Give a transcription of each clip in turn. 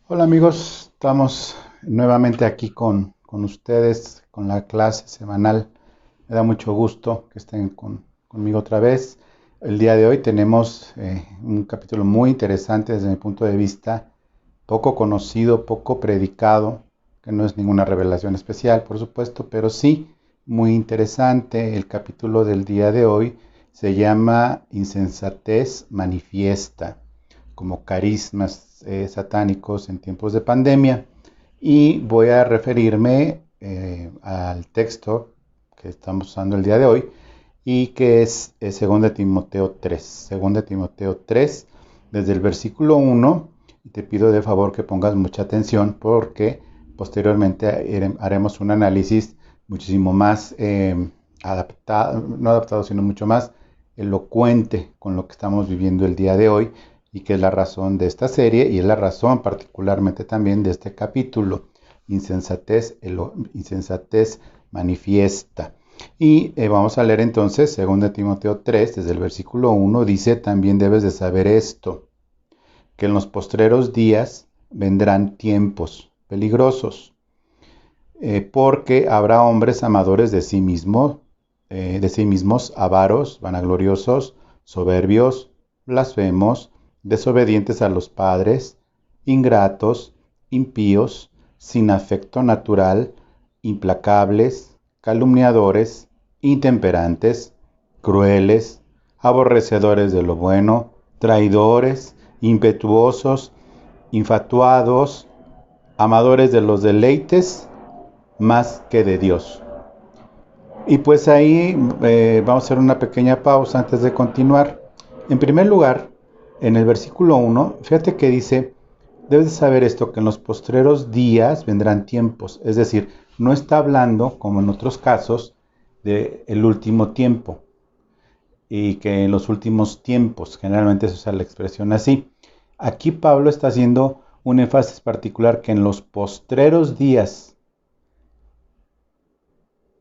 Hola amigos, estamos nuevamente aquí con ustedes, con la clase semanal. Me da mucho gusto que estén conmigo otra vez. El día de hoy tenemos un capítulo muy interesante desde mi punto de vista, poco conocido, poco predicado, que no es ninguna revelación especial, por supuesto, pero sí muy interesante. El capítulo del día de hoy se llama Insensatez Manifiesta, como carismas satánicos en tiempos de pandemia. Y voy a referirme al texto que estamos usando el día de hoy y que es 2 Timoteo 3. 2 Timoteo 3, desde el versículo 1, y te pido de favor que pongas mucha atención porque posteriormente haremos un análisis muchísimo más adaptado, no adaptado, sino mucho más elocuente con lo que estamos viviendo el día de hoy y que es la razón de esta serie y es la razón particularmente también de este capítulo, insensatez manifiesta. Y vamos a leer entonces 2 Timoteo 3, desde el versículo 1, dice: también debes de saber esto, que en los postreros días vendrán tiempos peligrosos, porque habrá hombres amadores de sí mismos, avaros, vanagloriosos, soberbios, blasfemos, desobedientes a los padres, ingratos, impíos, sin afecto natural, implacables, calumniadores, intemperantes, crueles, aborrecedores de lo bueno, traidores, impetuosos, infatuados, amadores de los deleites más que de Dios. Y pues ahí vamos a hacer una pequeña pausa antes de continuar. En primer lugar, en el versículo 1, fíjate que dice: debes de saber esto, que en los postreros días vendrán tiempos. Es decir, no está hablando, como en otros casos, de el último tiempo. Y que en los últimos tiempos, generalmente se usa la expresión así. Aquí Pablo está haciendo un énfasis particular, que en los postreros días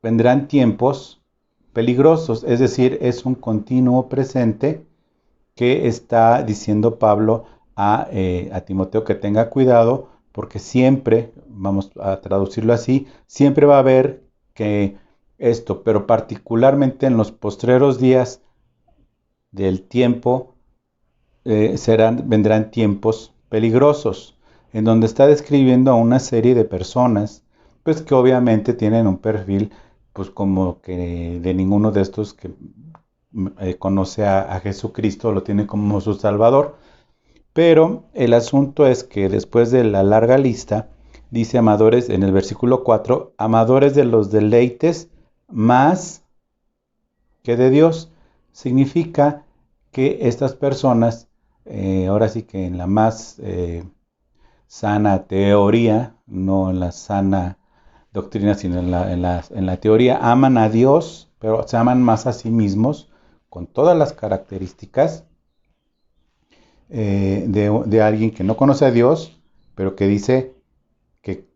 vendrán tiempos peligrosos, es decir, es un continuo presente que está diciendo Pablo a Timoteo que tenga cuidado, porque siempre, vamos a traducirlo así, siempre va a haber que esto, pero particularmente en los postreros días del tiempo vendrán tiempos peligrosos, en donde está describiendo a una serie de personas, pues que obviamente tienen un perfil, pues como que de ninguno de estos que conoce a Jesucristo lo tiene como su Salvador. Pero el asunto es que después de la larga lista, dice amadores en el versículo 4, amadores de los deleites más que de Dios. Significa que estas personas, ahora sí que en la más sana teoría, no en la sana doctrina, sino en la teoría, aman a Dios, pero se aman más a sí mismos, con todas las características de alguien que no conoce a Dios, pero que dice que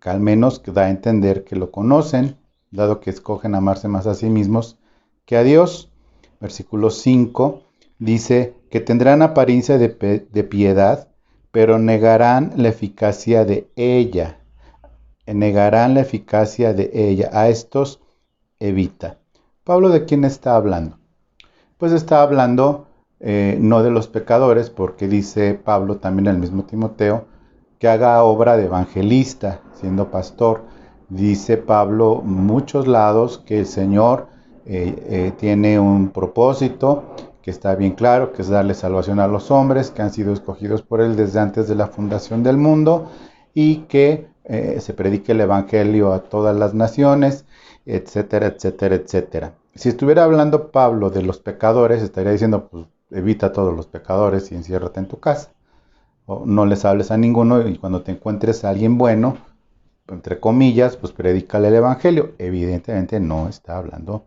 al menos que da a entender que lo conocen, dado que escogen amarse más a sí mismos que a Dios. Versículo 5 dice que tendrán apariencia de piedad, pero negarán la eficacia de ella. Negarán la eficacia de ella. A estos evita. Pablo, ¿de quién está hablando? Pues está hablando no de los pecadores, porque dice Pablo también al mismo Timoteo que haga obra de evangelista, siendo pastor. Dice Pablo muchos lados que el Señor tiene un propósito que está bien claro, que es darle salvación a los hombres que han sido escogidos por Él desde antes de la fundación del mundo, y que se predique el Evangelio a todas las naciones, etcétera, etcétera, etcétera. Si estuviera hablando Pablo de los pecadores, estaría diciendo, pues evita a todos los pecadores y enciérrate en tu casa. O no les hables a ninguno, y cuando te encuentres a alguien bueno, entre comillas, pues predícale el Evangelio. Evidentemente no está hablando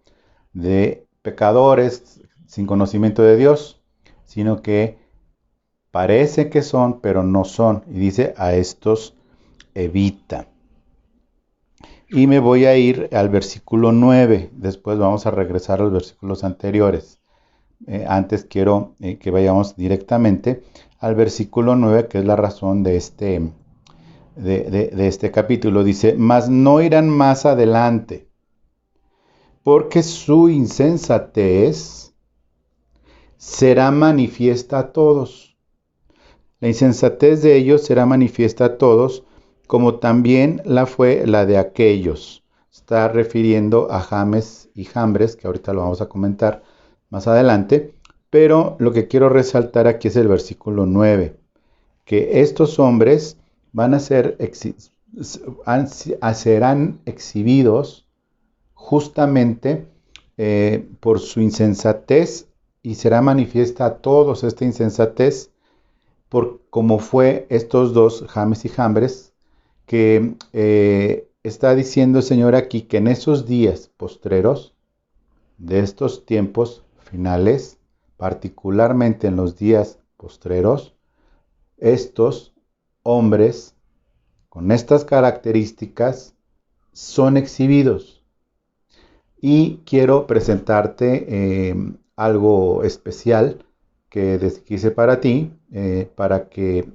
de pecadores sin conocimiento de Dios, sino que parece que son, pero no son. Y dice, a estos evita. Y me voy a ir al versículo 9. Después vamos a regresar a los versículos anteriores. Antes quiero que vayamos directamente al versículo 9, que es la razón de este de este capítulo. Dice, mas no irán más adelante, porque su insensatez será manifiesta a todos. La insensatez de ellos será manifiesta a todos, como también la fue la de aquellos. Está refiriendo a James y Jambres, que ahorita lo vamos a comentar más adelante, pero lo que quiero resaltar aquí es el versículo 9, que estos hombres van a ser serán exhibidos justamente por su insensatez, y será manifiesta a todos esta insensatez, por como fue estos dos, James y Jambres, que está diciendo el Señor aquí que en esos días postreros de estos tiempos finales, particularmente en los días postreros, estos hombres con estas características son exhibidos. Y quiero presentarte algo especial que quise para ti, para que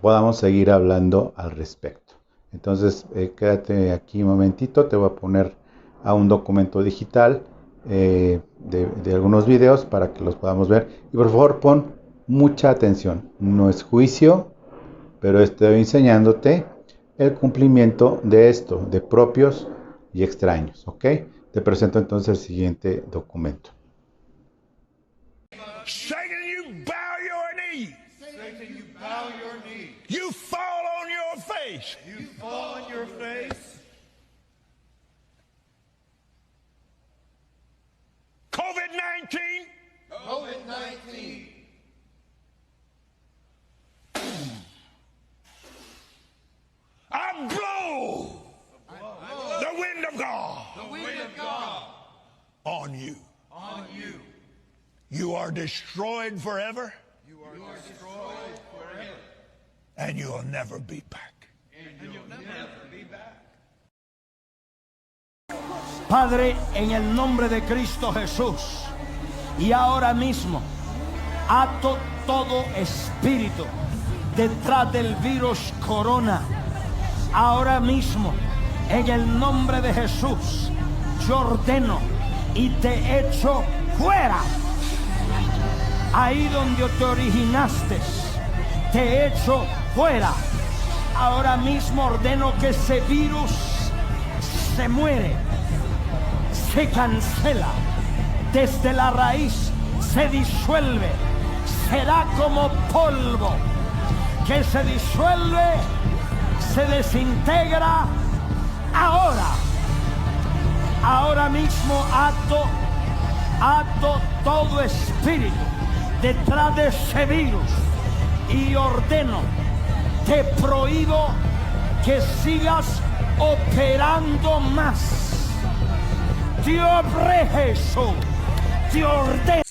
podamos seguir hablando al respecto. Entonces, quédate aquí un momentito, te voy a poner a un documento digital de algunos videos para que los podamos ver. Y por favor, pon mucha atención. No es juicio, pero estoy enseñándote el cumplimiento de esto, de propios y extraños, ¿ok? Te presento entonces el siguiente documento. Satan, you bow your knee. Satan, you bow your knee. You fall on your face. You fall on your face. COVID-19, COVID-19. I blow the wind of God The wind of God on you. on you. You are destroyed forever, You are destroyed forever. and you'll never be back. And you'll never be back. Padre, en el nombre de Cristo Jesús, y ahora mismo ato todo espíritu detrás del virus corona. Ahora mismo, en el nombre de Jesús, yo ordeno y te echo fuera. Ahí donde te originaste, te echo fuera. Ahora mismo ordeno que ese virus se muere, se cancela, desde la raíz se disuelve, será como polvo que se disuelve, se desintegra. Ahora mismo ato todo espíritu detrás de ese virus y ordeno, te prohíbo que sigas operando más. Dios Jesús, te ordeno.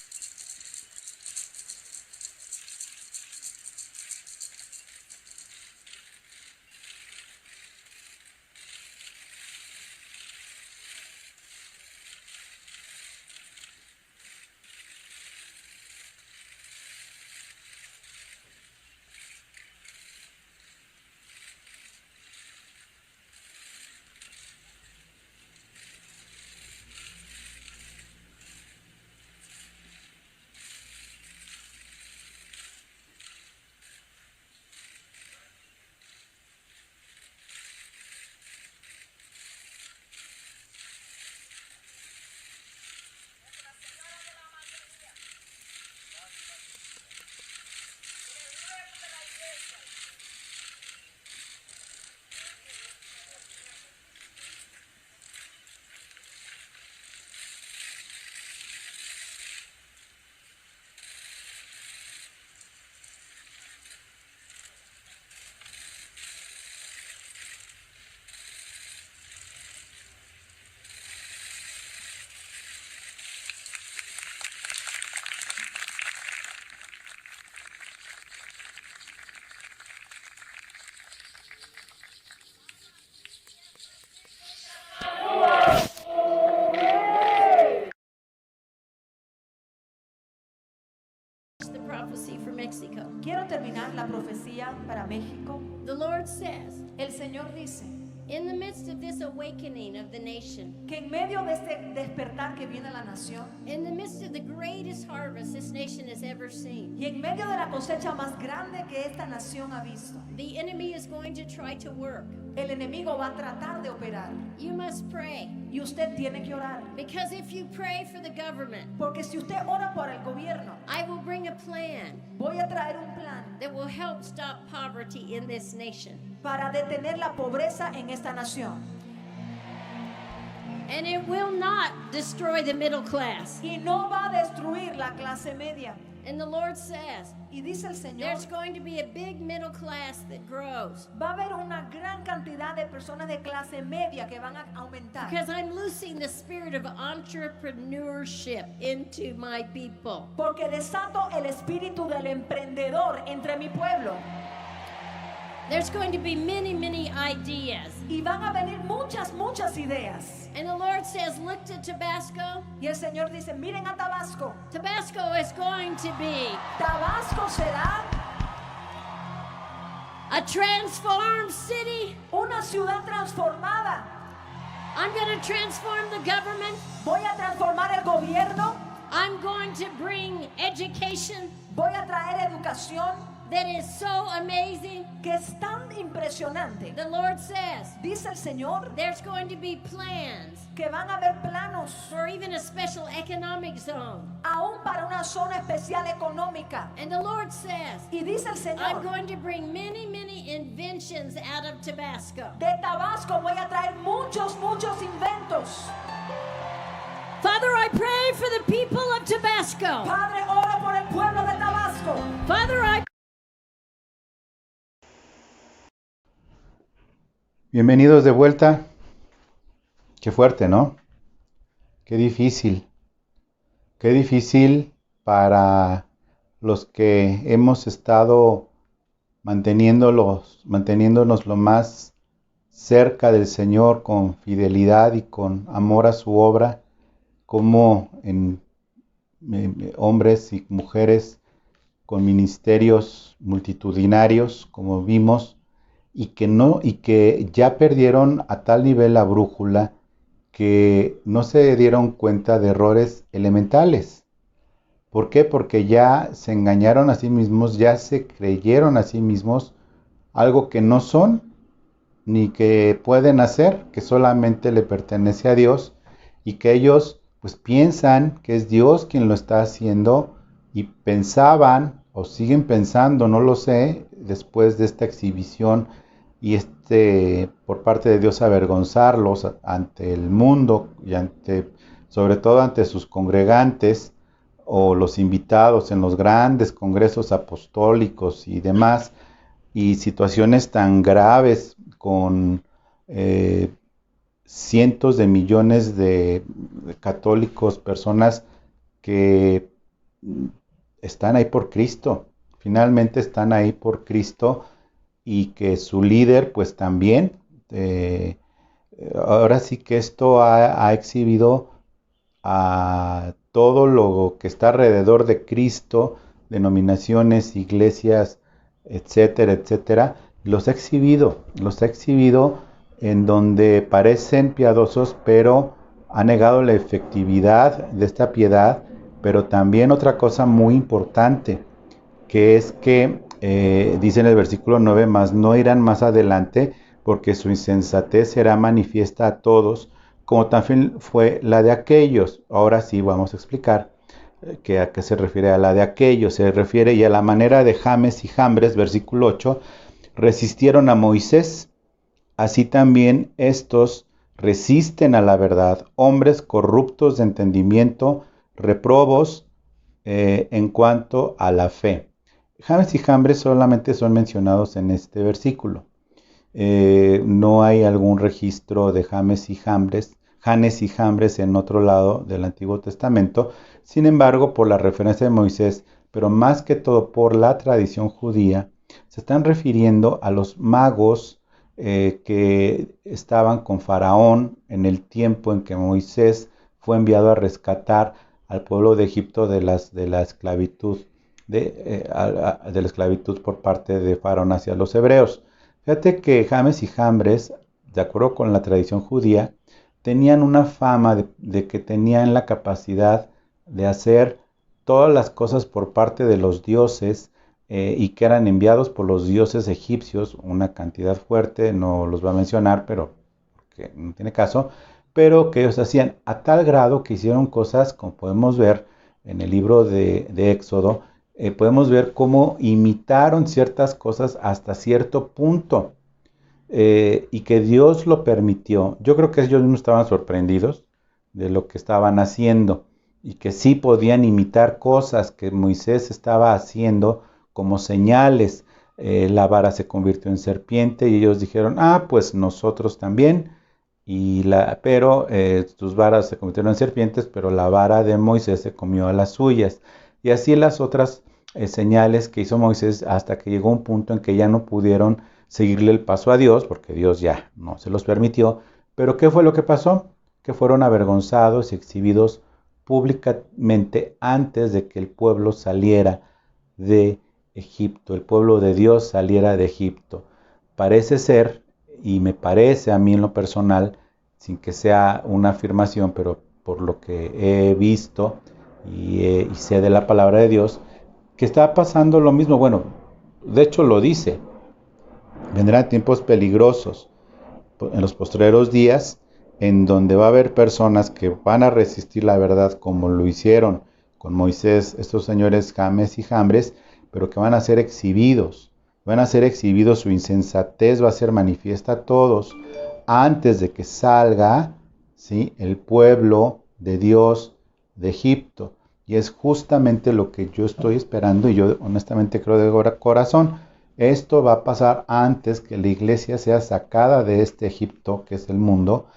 la profecía para México. The Lord says, El Señor dice in the midst of this awakening of the nation, que en medio de este despertar que viene a la nación in the midst of the greatest harvest this nation has ever seen, y en medio de la cosecha más grande que esta nación ha visto, the enemy is going to try to work. el enemigo va a tratar de operar You must pray, y usted tiene que orar. because if you pray for the government, Porque si usted ora por el gobierno, I will bring a plan voy a traer un plan that will help stop poverty in this nation. para detener la pobreza en esta nación. And it will not destroy the middle class. Y no va a destruir la clase media. And the Lord says, Y dice el Señor, there's going to be a big middle class that grows. va a haber una gran cantidad de personas de clase media que van a aumentar. Because I'm loosing the spirit of entrepreneurship into my people. Porque desato el espíritu del emprendedor entre mi pueblo. There's going to be many, many ideas. Y van a venir muchas, muchas ideas. And the Lord says, look to Tabasco. Y el Señor dice, miren a Tabasco. Tabasco is going to be Tabasco será a transformed city. una ciudad transformada. I'm going to transform the government. Voy a transformar el gobierno. I'm going to bring education Voy a traer educación that is so amazing. que es tan impresionante. The Lord says, Dice el Señor there's going to be plans que van a haber planos for even a special economic zone. aún para una zona especial económica. And the Lord says, Y dice el I'm Señor, going to bring many, many inventions out of Tabasco. de Tabasco voy a traer muchos, muchos inventos. Father, I pray for the people of Tabasco. Padre, ora por el pueblo de Tabasco. Father, I Bienvenidos de vuelta. Qué fuerte, ¿no? Qué difícil. Qué difícil para los que hemos estado manteniéndonos lo más cerca del Señor con fidelidad y con amor a su obra, como en hombres y mujeres con ministerios multitudinarios, como vimos, y que ya perdieron a tal nivel la brújula que no se dieron cuenta de errores elementales. ¿Por qué? Porque ya se engañaron a sí mismos, ya se creyeron a sí mismos algo que no son, ni que pueden hacer, que solamente le pertenece a Dios, y que ellos pues piensan que es Dios quien lo está haciendo, y pensaban, o siguen pensando, no lo sé, después de esta exhibición y por parte de Dios avergonzarlos ante el mundo y sobre todo ante sus congregantes o los invitados en los grandes congresos apostólicos y demás, y situaciones tan graves con cientos de millones de católicos, personas que están ahí por Cristo, finalmente están ahí por Cristo, y que su líder pues también, ahora sí que esto ha exhibido a todo lo que está alrededor de Cristo, denominaciones, iglesias, etcétera, etcétera, los ha exhibido en donde parecen piadosos, pero ha negado la efectividad de esta piedad. Pero también otra cosa muy importante, que es que dice en el versículo 9, mas no irán más adelante, porque su insensatez será manifiesta a todos, como también fue la de aquellos. Ahora sí vamos a explicar a qué se refiere a la de aquellos. Se refiere y a la manera de James y Jambres, versículo 8, resistieron a Moisés, así también estos resisten a la verdad, hombres corruptos de entendimiento, reprobos en cuanto a la fe. James y Jambres solamente son mencionados en este versículo. No hay algún registro de Janes y Jambres en otro lado del Antiguo Testamento. Sin embargo, por la referencia de Moisés, pero más que todo por la tradición judía, se están refiriendo a los magos que estaban con Faraón en el tiempo en que Moisés fue enviado a rescatar al pueblo de Egipto de la esclavitud de la esclavitud por parte de Faraón hacia los hebreos. Fíjate que James y Jambres, de acuerdo con la tradición judía, tenían una fama de que tenían la capacidad de hacer todas las cosas por parte de los dioses y que eran enviados por los dioses egipcios, una cantidad fuerte, no los va a mencionar, pero porque no tiene caso, pero que ellos hacían a tal grado que hicieron cosas, como podemos ver en el libro de Éxodo, podemos ver cómo imitaron ciertas cosas hasta cierto punto. Y que Dios lo permitió. Yo creo que ellos mismos estaban sorprendidos de lo que estaban haciendo y que sí podían imitar cosas que Moisés estaba haciendo como señales. La vara se convirtió en serpiente y ellos dijeron, pues nosotros también. Pero tus varas se convirtieron en serpientes, pero la vara de Moisés se comió a las suyas. Y así las otras señales que hizo Moisés hasta que llegó un punto en que ya no pudieron seguirle el paso a Dios, porque Dios ya no se los permitió. Pero ¿qué fue lo que pasó? Que fueron avergonzados y exhibidos públicamente antes de que el pueblo saliera de Egipto, el pueblo de Dios saliera de Egipto. Parece ser, y me parece a mí en lo personal, sin que sea una afirmación, pero por lo que he visto y sé de la palabra de Dios, que está pasando lo mismo. Bueno, de hecho lo dice. Vendrán tiempos peligrosos en los postreros días, en donde va a haber personas que van a resistir la verdad como lo hicieron con Moisés, estos señores James y Jambres, pero que van a ser exhibidos. Su insensatez va a ser manifiesta a todos antes de que salga, ¿sí?, el pueblo de Dios de Egipto. Y es justamente lo que yo estoy esperando y yo honestamente creo de corazón. Esto va a pasar antes que la iglesia sea sacada de este Egipto, que es el mundo,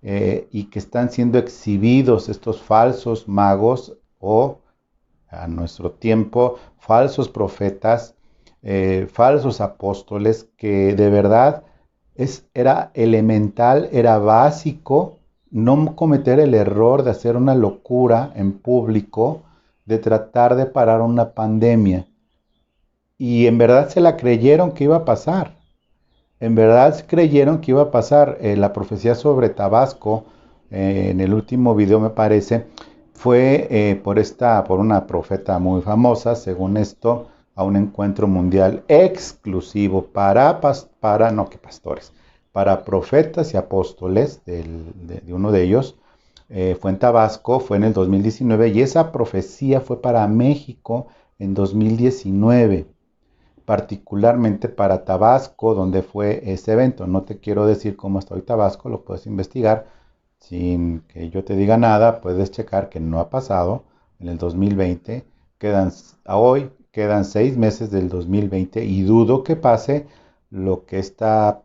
y que están siendo exhibidos estos falsos magos o, a nuestro tiempo, falsos profetas, falsos apóstoles, que de verdad era elemental, era básico no cometer el error de hacer una locura en público, de tratar de parar una pandemia. Y en verdad se la creyeron que iba a pasar. La profecía sobre Tabasco, en el último video me parece, fue por una profeta muy famosa, según esto, a un encuentro mundial exclusivo para profetas y apóstoles de uno de ellos. Fue en Tabasco, fue en el 2019, y esa profecía fue para México en 2019. Particularmente para Tabasco, donde fue ese evento. No te quiero decir cómo está hoy Tabasco, lo puedes investigar sin que yo te diga nada, puedes checar que no ha pasado en el 2020, quedan 6 meses del 2020 y dudo que pase lo que esta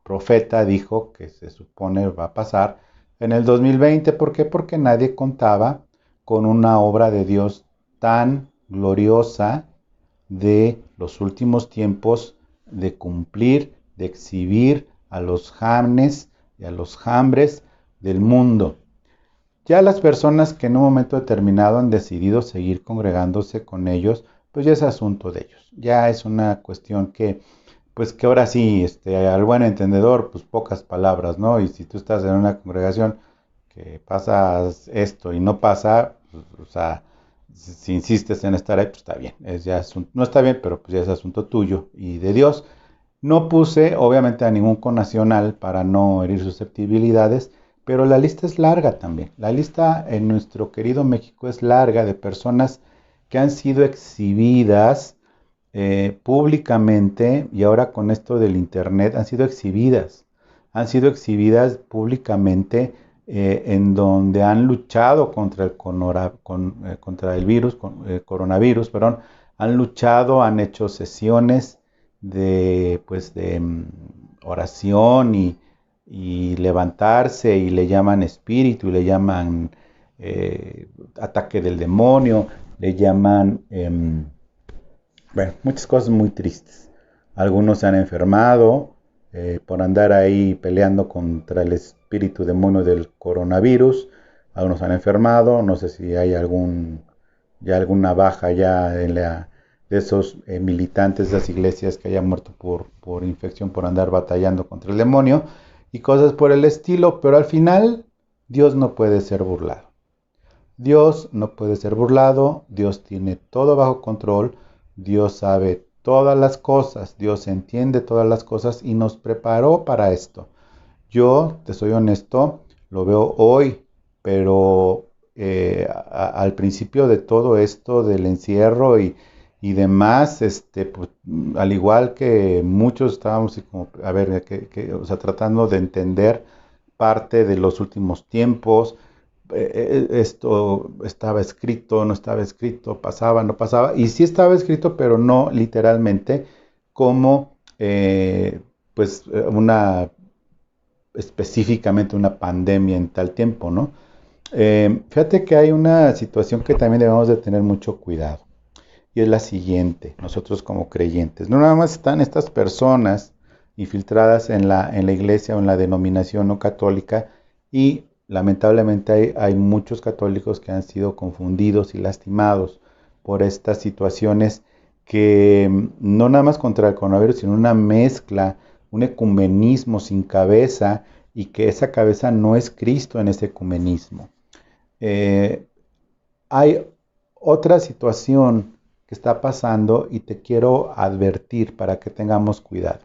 profeta dijo que se supone va a pasar en el 2020. ¿Por qué? Porque nadie contaba con una obra de Dios tan gloriosa de los últimos tiempos, de cumplir, de exhibir a los James y a los Jambres del mundo. Ya las personas que en un momento determinado han decidido seguir congregándose con ellos, pues ya es asunto de ellos. Ya es una cuestión que ahora sí, al buen entendedor, pues pocas palabras, ¿no? Y si tú estás en una congregación que pasa esto y no pasa, pues, o sea, si insistes en estar ahí, pues está bien. No está bien, pero pues ya es asunto tuyo y de Dios. No puse, obviamente, a ningún connacional para no herir susceptibilidades, pero la lista es larga también. La lista en nuestro querido México es larga de personas que han sido exhibidas públicamente, y ahora con esto del internet han sido exhibidas públicamente, en donde han luchado contra el coronavirus, han luchado, han hecho sesiones de oración y levantarse, y le llaman espíritu, y le llaman ataque del demonio, le llaman muchas cosas muy tristes. Algunos se han enfermado por andar ahí peleando contra el espíritu demonio del coronavirus. Algunos han enfermado, no sé si hay algún ya alguna baja ya de esos militantes de las iglesias que hayan muerto por infección, por andar batallando contra el demonio y cosas por el estilo, pero al final Dios no puede ser burlado. Dios no puede ser burlado, Dios tiene todo bajo control, Dios sabe todas las cosas, Dios entiende todas las cosas y nos preparó para esto. Yo, te soy honesto, lo veo hoy, pero al principio de todo esto del encierro y demás, pues, al igual que muchos estábamos como, a ver, o sea, tratando de entender parte de los últimos tiempos, esto estaba escrito, no estaba escrito, pasaba, no pasaba, y sí estaba escrito, pero no literalmente como, pues, específicamente una pandemia en tal tiempo, ¿no? Fíjate que hay una situación que también debemos de tener mucho cuidado, y es la siguiente: nosotros como creyentes, no nada más están estas personas infiltradas en la iglesia o en la denominación no católica, y lamentablemente hay muchos católicos que han sido confundidos y lastimados por estas situaciones que no nada más contra el coronavirus, sino una mezcla, un ecumenismo sin cabeza, y que esa cabeza no es Cristo en ese ecumenismo. Hay otra situación que está pasando y te quiero advertir para que tengamos cuidado.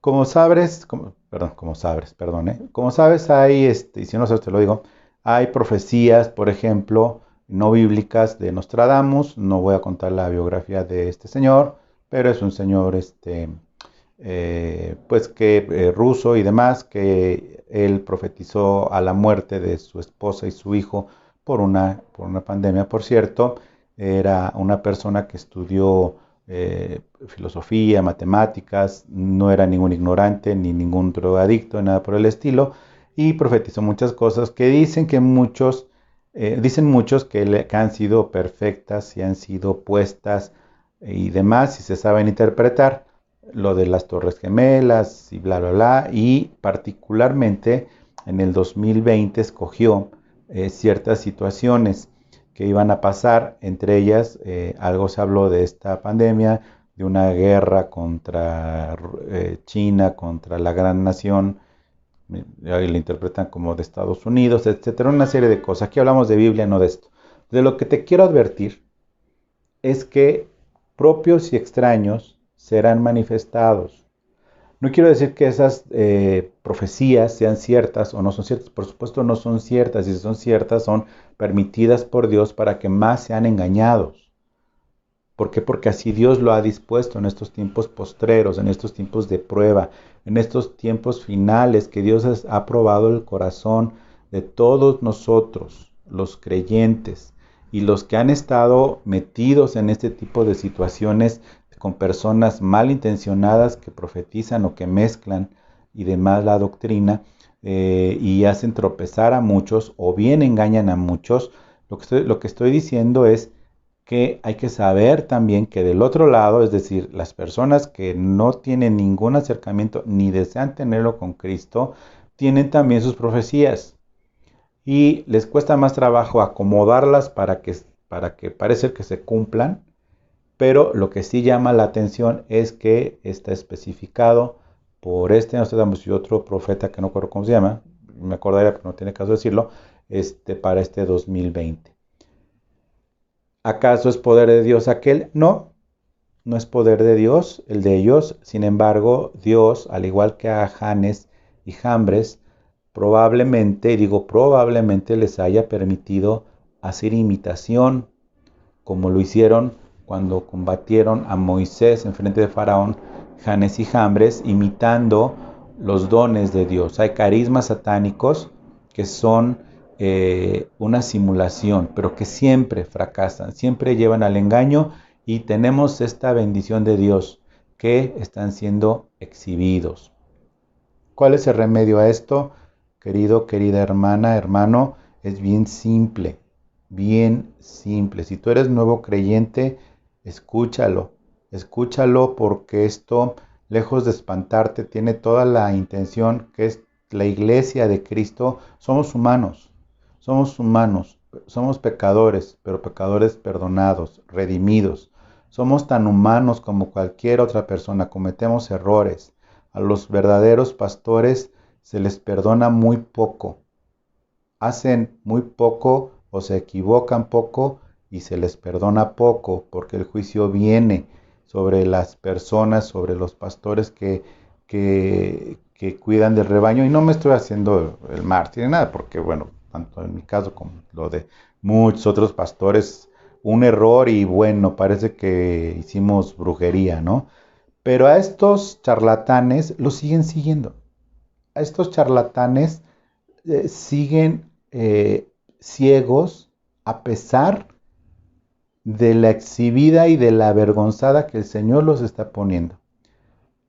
Como sabes, hay, y si no sabes te lo digo, hay profecías, por ejemplo, no bíblicas de Nostradamus. No voy a contar la biografía de este señor, pero es un señor, pues que ruso y demás, que él profetizó a la muerte de su esposa y su hijo por una pandemia. Por cierto, era una persona que estudió filosofía, matemáticas, no era ningún ignorante ni ningún drogadicto, nada por el estilo, y profetizó muchas cosas que dicen muchos que han sido perfectas y han sido puestas y demás, y se saben interpretar, lo de las Torres Gemelas y bla bla bla, y particularmente en el 2020 escogió ciertas situaciones que iban a pasar. Entre ellas, algo se habló de esta pandemia, de una guerra contra China, contra la gran nación, ahí la interpretan como de Estados Unidos, etcétera, una serie de cosas. Aquí hablamos de Biblia, no de esto. De lo que te quiero advertir es que propios y extraños serán manifestados. No quiero decir que esas profecías sean ciertas o no son ciertas. Por supuesto no son ciertas, y si son ciertas son permitidas por Dios para que más sean engañados. ¿Por qué? Porque así Dios lo ha dispuesto en estos tiempos postreros, en estos tiempos de prueba, en estos tiempos finales, que Dios ha probado el corazón de todos nosotros, los creyentes, y los que han estado metidos en este tipo de situaciones con personas malintencionadas que profetizan o que mezclan y demás la doctrina, y hacen tropezar a muchos o bien engañan a muchos. Lo que estoy diciendo es que hay que saber también que del otro lado, es decir, las personas que no tienen ningún acercamiento ni desean tenerlo con Cristo, tienen también sus profecías y les cuesta más trabajo acomodarlas para que parece que se cumplan. Pero lo que sí llama la atención es que está especificado por Nostradamus y otro profeta que no recuerdo cómo se llama, me acordaría, pero no tiene caso decirlo, para este 2020. ¿Acaso es poder de Dios aquel? No, no es poder de Dios el de ellos. Sin embargo, Dios, al igual que a Janes y Jambres, probablemente les haya permitido hacer imitación, como lo hicieron cuando combatieron a Moisés en frente de Faraón, Janes y Jambres, imitando los dones de Dios. Hay carismas satánicos que son una simulación, pero que siempre fracasan, siempre llevan al engaño, y tenemos esta bendición de Dios que están siendo exhibidos. ¿Cuál es el remedio a esto? Querida hermana, hermano, es bien simple, bien simple. Si tú eres nuevo creyente, escúchalo porque esto, lejos de espantarte, tiene toda la intención, que es la iglesia de Cristo. Somos humanos, somos pecadores, pero pecadores perdonados, redimidos. Somos tan humanos como cualquier otra persona, cometemos errores. A los verdaderos pastores se les perdona muy poco. Hacen muy poco o se equivocan poco y se les perdona poco, porque el juicio viene sobre las personas, sobre los pastores que cuidan del rebaño. Y no me estoy haciendo el mártir ni nada, porque bueno, tanto en mi caso como lo de muchos otros pastores, un error y bueno, parece que hicimos brujería, ¿no? Pero a estos charlatanes los siguen siguiendo. A estos charlatanes siguen ciegos a pesar de la exhibida y de la avergonzada que el Señor los está poniendo.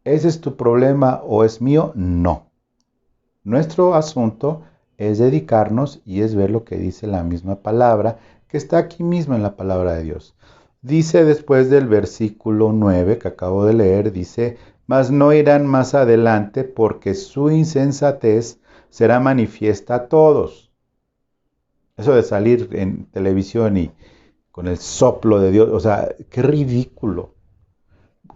¿Ese es tu problema o es mío? No. Nuestro asunto es dedicarnos y es ver lo que dice la misma palabra, que está aquí mismo en la palabra de Dios. Dice después del versículo 9 que acabo de leer, dice, mas no irán más adelante porque su insensatez será manifiesta a todos. Eso de salir en televisión y con el soplo de Dios, o sea, qué ridículo.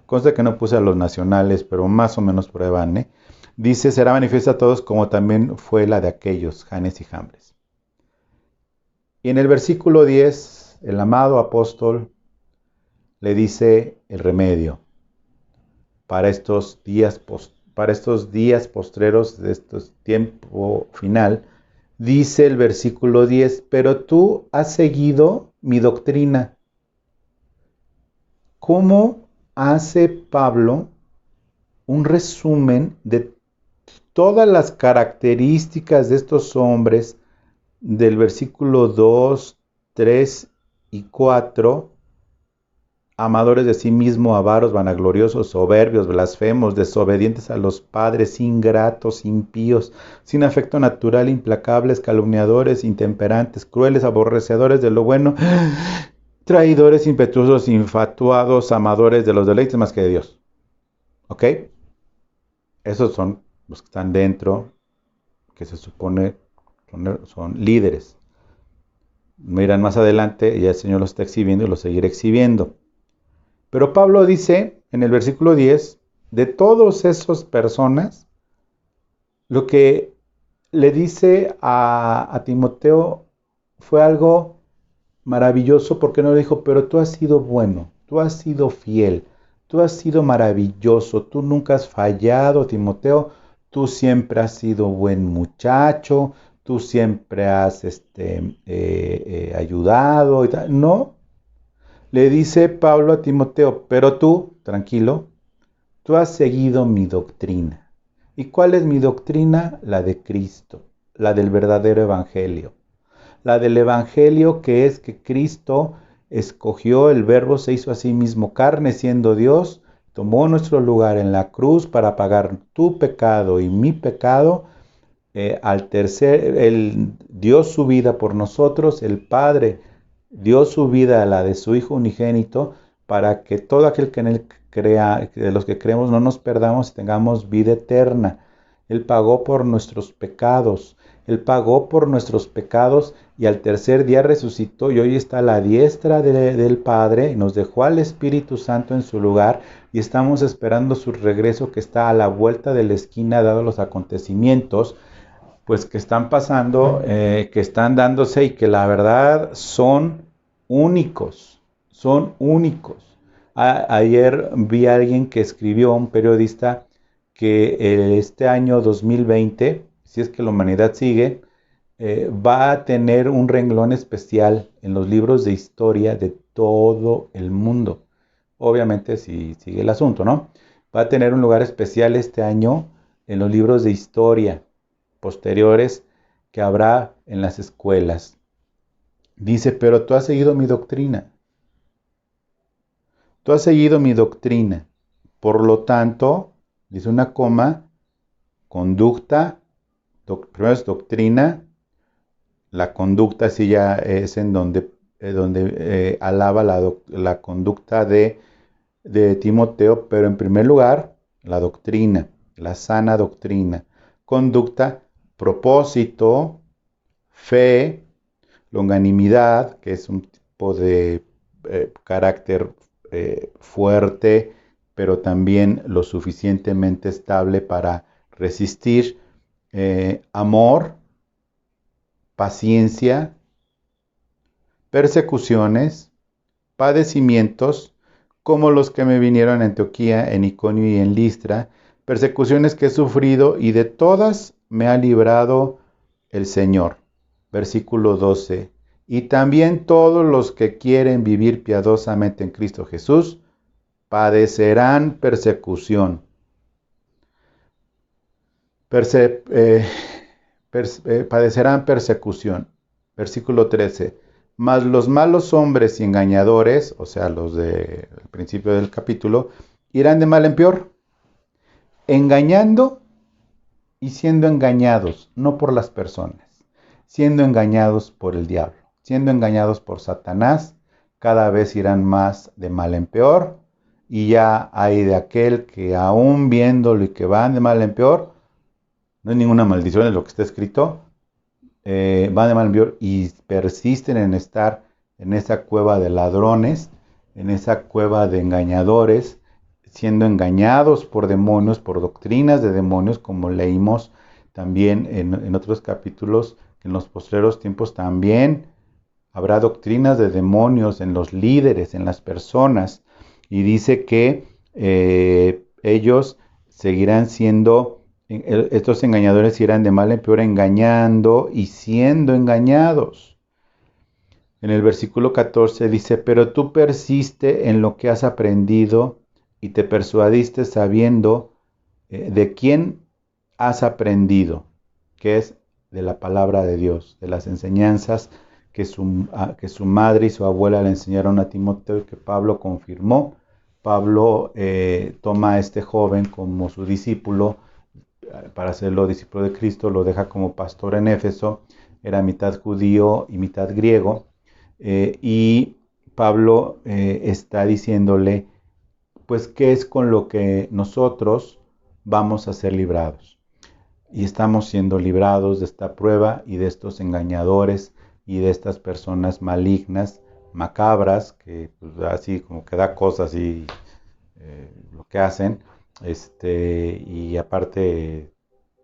Consta que no puse a los nacionales, pero más o menos prueban, ¿eh? Dice, será manifiesta a todos como también fue la de aquellos, Janes y Jambres. Y en el versículo 10, el amado apóstol le dice el remedio para estos días postreros de este tiempo final. Dice el versículo 10, pero tú has seguido mi doctrina. ¿Cómo hace Pablo un resumen de todas las características de estos hombres del versículo 2, 3 y 4? Amadores de sí mismos, avaros, vanagloriosos, soberbios, blasfemos, desobedientes a los padres, ingratos, impíos, sin afecto natural, implacables, calumniadores, intemperantes, crueles, aborrecedores de lo bueno, traidores, impetuosos, infatuados, amadores de los deleites más que de Dios. ¿Ok? Esos son los que están dentro, que se supone son líderes. Miran más adelante y el Señor los está exhibiendo y los seguirá exhibiendo. Pero Pablo dice en el versículo 10, de todas esas personas, lo que le dice a Timoteo fue algo maravilloso, porque no le dijo, pero tú has sido bueno, tú has sido fiel, tú has sido maravilloso, tú nunca has fallado, Timoteo, tú siempre has sido buen muchacho, tú siempre has ayudado y tal. No. Le dice Pablo a Timoteo, pero tú, tranquilo, tú has seguido mi doctrina. ¿Y cuál es mi doctrina? La de Cristo, la del verdadero evangelio. La del evangelio que es que Cristo escogió, el Verbo se hizo a sí mismo carne siendo Dios, tomó nuestro lugar en la cruz para pagar tu pecado y mi pecado. Él dio su vida por nosotros, el Padre dio su vida a la de su Hijo unigénito, para que todo aquel que en Él crea, de los que creemos, no nos perdamos y tengamos vida eterna. Él pagó por nuestros pecados, Él pagó por nuestros pecados y al tercer día resucitó y hoy está a la diestra del Padre, y nos dejó al Espíritu Santo en su lugar y estamos esperando su regreso, que está a la vuelta de la esquina, dado los acontecimientos pues que están pasando, que están dándose y que la verdad son únicos, son únicos. Ayer vi a alguien que escribió, un periodista, que este año 2020, si es que la humanidad sigue, va a tener un renglón especial en los libros de historia de todo el mundo. Obviamente si sigue el asunto, ¿no? Va a tener un lugar especial este año en los libros de historia posteriores que habrá en las escuelas. Dice, pero tú has seguido mi doctrina. Tú has seguido mi doctrina. Por lo tanto, dice una coma, conducta, primero es doctrina, la conducta sí ya es en donde alaba la conducta de Timoteo, pero en primer lugar, la doctrina, la sana doctrina, conducta, propósito, fe, longanimidad, que es un tipo de carácter fuerte, pero también lo suficientemente estable para resistir, amor, paciencia, persecuciones, padecimientos, como los que me vinieron en Antioquía, en Iconio y en Listra, persecuciones que he sufrido y de todas me ha librado el Señor. Versículo 12. Y también todos los que quieren vivir piadosamente en Cristo Jesús padecerán persecución. Padecerán persecución. Versículo 13. Mas los malos hombres y engañadores, o sea, los del principio del capítulo, irán de mal en peor, engañando y siendo engañados, no por las personas, siendo engañados por el diablo, siendo engañados por Satanás, cada vez irán más de mal en peor, y ya hay de aquel que aún viéndolo y que van de mal en peor, no es ninguna maldición, es lo que está escrito, van de mal en peor y persisten en estar en esa cueva de ladrones, en esa cueva de engañadores, siendo engañados por demonios, por doctrinas de demonios, como leímos también en otros capítulos, que en los postreros tiempos también habrá doctrinas de demonios en los líderes, en las personas, y dice que ellos seguirán siendo, estos engañadores irán de mal en peor, engañando y siendo engañados. En el versículo 14 dice, pero tú persiste en lo que has aprendido y te persuadiste sabiendo de quién has aprendido, que es de la palabra de Dios, de las enseñanzas que su madre y su abuela le enseñaron a Timoteo y que Pablo confirmó. Pablo toma a este joven como su discípulo para hacerlo discípulo de Cristo, lo deja como pastor en Éfeso, era mitad judío y mitad griego, y Pablo está diciéndole, pues, ¿qué es con lo que nosotros vamos a ser librados? Y estamos siendo librados de esta prueba y de estos engañadores y de estas personas malignas, macabras, que pues, así como que da cosas y lo que hacen, y aparte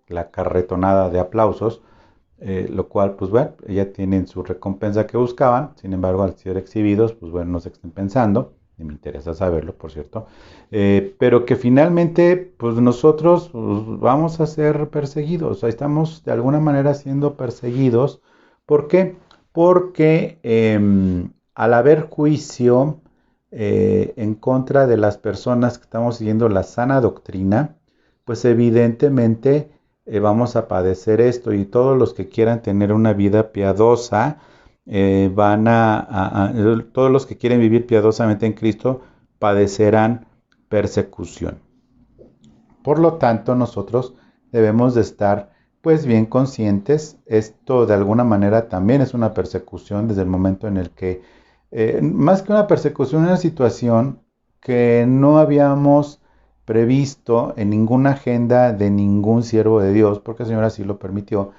la carretonada de aplausos, lo cual, pues bueno, ya tienen su recompensa que buscaban, sin embargo, al ser exhibidos, pues bueno, no se estén pensando, y me interesa saberlo, por cierto, pero que finalmente, pues nosotros pues, vamos a ser perseguidos, o sea, estamos de alguna manera siendo perseguidos. ¿Por qué? Porque al haber juicio en contra de las personas que estamos siguiendo la sana doctrina, pues evidentemente vamos a padecer esto, y todos los que quieran tener una vida piadosa, todos los que quieren vivir piadosamente en Cristo padecerán persecución. Por lo tanto, nosotros debemos de estar pues bien conscientes. Esto de alguna manera también es una persecución desde el momento en el que, más que una persecución, una situación que no habíamos previsto en ninguna agenda de ningún siervo de Dios, porque el Señor así lo permitió,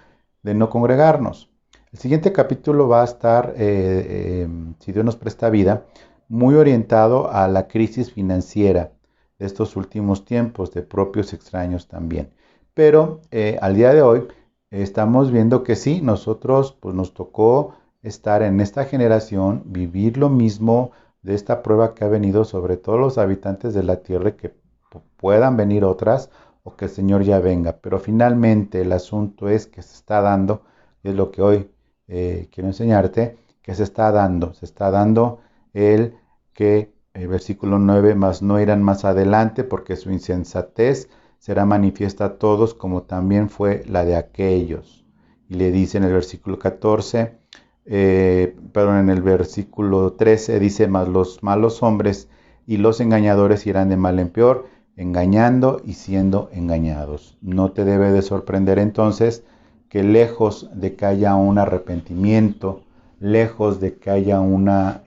de no congregarnos. El siguiente capítulo va a estar, si Dios nos presta vida, muy orientado a la crisis financiera de estos últimos tiempos, de propios extraños también. Pero al día de hoy estamos viendo que sí, nosotros pues nos tocó estar en esta generación, vivir lo mismo de esta prueba que ha venido sobre todos los habitantes de la tierra, y que puedan venir otras o que el Señor ya venga. Pero finalmente el asunto es que se está dando, y es lo que hoy quiero enseñarte, que se está dando el que, el versículo 9, mas no irán más adelante, porque su insensatez será manifiesta a todos, como también fue la de aquellos. Y le dice en el versículo 14, en el versículo 13 dice, mas los malos hombres y los engañadores irán de mal en peor, engañando y siendo engañados. No te debe de sorprender entonces que lejos de que haya un arrepentimiento, lejos de que haya una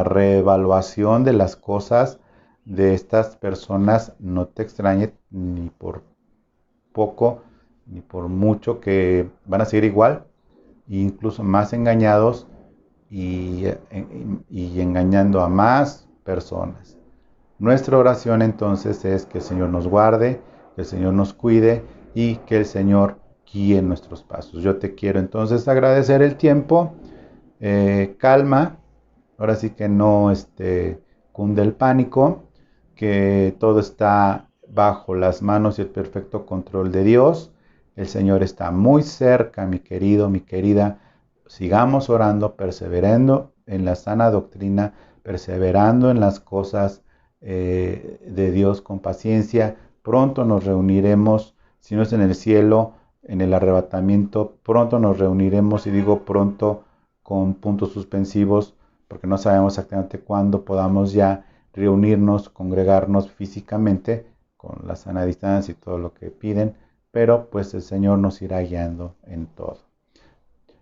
reevaluación de las cosas de estas personas, no te extrañe ni por poco ni por mucho que van a seguir igual incluso más engañados y engañando a más personas. Nuestra oración entonces es que el Señor nos guarde, que el Señor nos cuide y que el Señor guíe nuestros pasos. Yo te quiero entonces agradecer el tiempo, calma, ahora sí que no cunde el pánico, que todo está bajo las manos y el perfecto control de Dios. El Señor está muy cerca, mi querido, mi querida. Sigamos orando, perseverando en la sana doctrina, perseverando en las cosas de Dios con paciencia. Pronto nos reuniremos, si no es en el cielo, en el arrebatamiento. Pronto nos reuniremos, y digo pronto con puntos suspensivos, porque no sabemos exactamente cuándo podamos ya reunirnos, congregarnos físicamente, con la sana distancia y todo lo que piden, pero pues el Señor nos irá guiando en todo.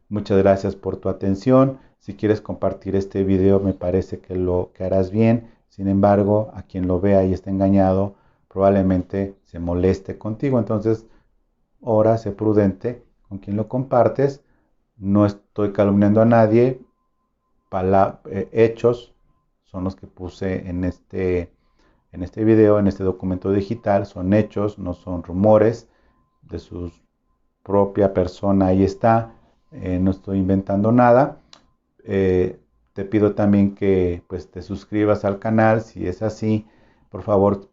Muchas gracias por tu atención. Si quieres compartir este video, me parece que lo que harás bien. Sin embargo, a quien lo vea y esté engañado, probablemente se moleste contigo. Entonces, ora, sé prudente con quien lo compartes. No estoy calumniando a nadie. Hechos son los que puse en este video, en este documento digital. Son hechos, no son rumores de su propia persona. Ahí está. No estoy inventando nada. Te pido también que pues te suscribas al canal. Si es así, por favor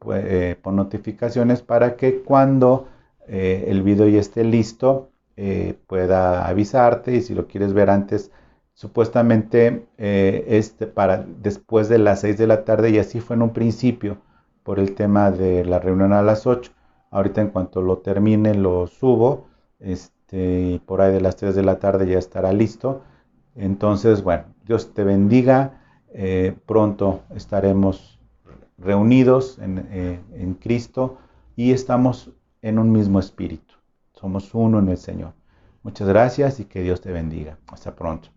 pon notificaciones para que cuando el video ya esté listo pueda avisarte. Y si lo quieres ver antes, supuestamente para después de las 6 de la tarde, y así fue en un principio por el tema de la reunión a las 8. Ahorita en cuanto lo termine lo subo. Por ahí de las 3 de la tarde ya estará listo. Entonces, bueno, Dios te bendiga. Pronto estaremos reunidos en Cristo y estamos en un mismo espíritu. Somos uno en el Señor. Muchas gracias y que Dios te bendiga. Hasta pronto.